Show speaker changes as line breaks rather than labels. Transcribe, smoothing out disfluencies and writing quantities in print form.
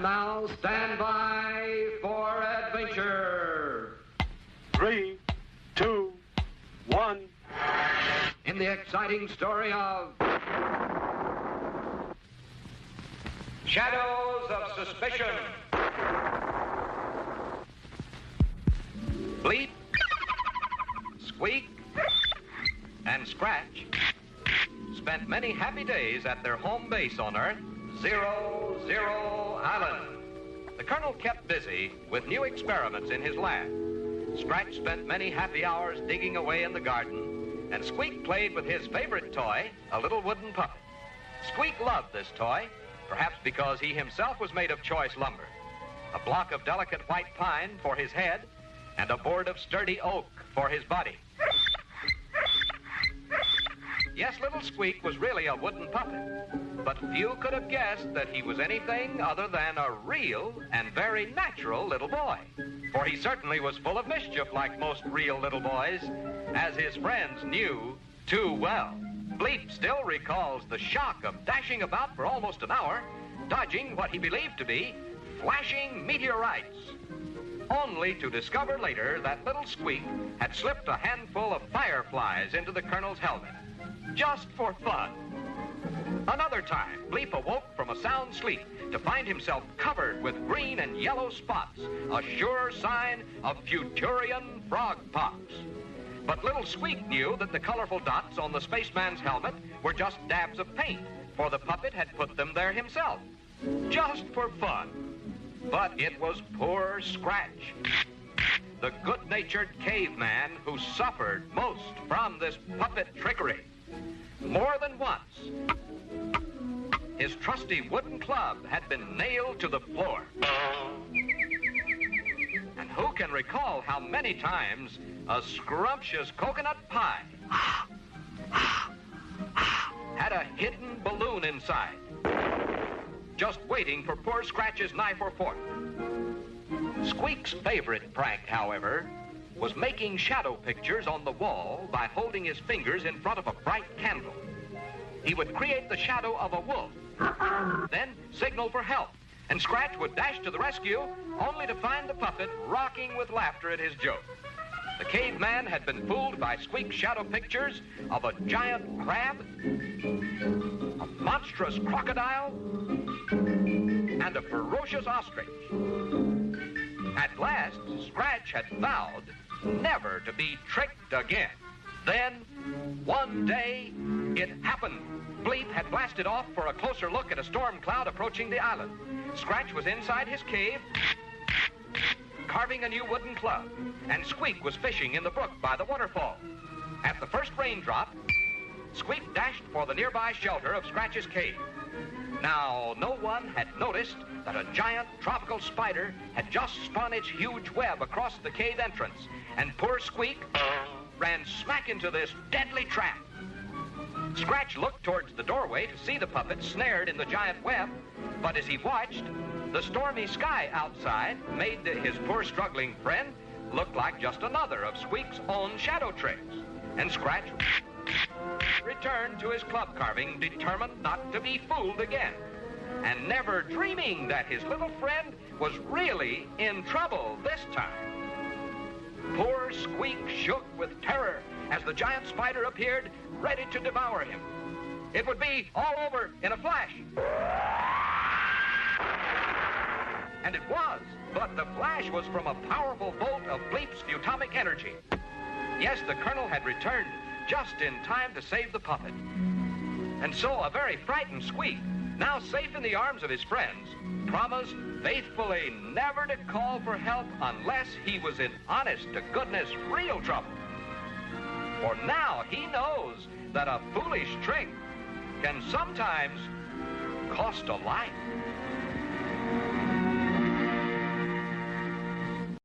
And now stand by for adventure.
3, 2, 1.
In the exciting story of Shadows of Suspicion. Bleep, Squeak, and Scratch spent many happy days at their home base on Earth, 00 Island. The Colonel kept busy with new experiments in his lab. Scratch spent many happy hours digging away in the garden, and Squeak played with his favorite toy, a little wooden puppet. Squeak loved this toy, perhaps because he himself was made of choice lumber. A block of delicate white pine for his head, and a board of sturdy oak for his body. Yes, little Squeak was really a wooden puppet, but few could have guessed that he was anything other than a real and very natural little boy. For he certainly was full of mischief like most real little boys, as his friends knew too well. Bleep still recalls the shock of dashing about for almost an hour, dodging what he believed to be flashing meteorites, only to discover later that little Squeak had slipped a handful of fireflies into the Colonel's helmet, just for fun. Another time, Bleep awoke from a sound sleep to find himself covered with green and yellow spots, a sure sign of Futurian frog pox. But little Squeak knew that the colorful dots on the spaceman's helmet were just dabs of paint, for the puppet had put them there himself, just for fun. But it was poor Scratch, the good-natured caveman who suffered most from this puppet trickery. More than once, his trusty wooden club had been nailed to the floor. And who can recall how many times a scrumptious coconut pie had a hidden balloon inside, just waiting for poor Scratch's knife or fork. Squeak's favorite prank, however, was making shadow pictures on the wall by holding his fingers in front of a bright candle. He would create the shadow of a wolf, then signal for help, and Scratch would dash to the rescue, only to find the puppet rocking with laughter at his joke. The caveman had been fooled by Squeak's shadow pictures of a giant crab, a monstrous crocodile, and a ferocious ostrich. At last, Scratch had vowed never to be tricked again. Then, one day, it happened. Bleep had blasted off for a closer look at a storm cloud approaching the island. Scratch was inside his cave, carving a new wooden club, and Squeak was fishing in the brook by the waterfall. At the first raindrop, Squeak dashed for the nearby shelter of Scratch's cave. Now, no one had noticed that a giant tropical spider had just spun its huge web across the cave entrance, and poor Squeak ran smack into this deadly trap. Scratch looked towards the doorway to see the puppet snared in the giant web, but as he watched, the stormy sky outside made his poor struggling friend look like just another of Squeak's own shadow tricks. And Scratch returned to his club carving, determined not to be fooled again, and never dreaming that his little friend was really in trouble this time. Poor Squeak shook with terror as the giant spider appeared, ready to devour him. It would be all over in a flash. And it was, but the flash was from a powerful bolt of Bleep's photomic energy. Yes, the Colonel had returned just in time to save the puppet. And so a very frightened Squeak, now safe in the arms of his friends, promised faithfully never to call for help unless he was in honest-to-goodness real trouble. For now he knows that a foolish trick can sometimes cost a life.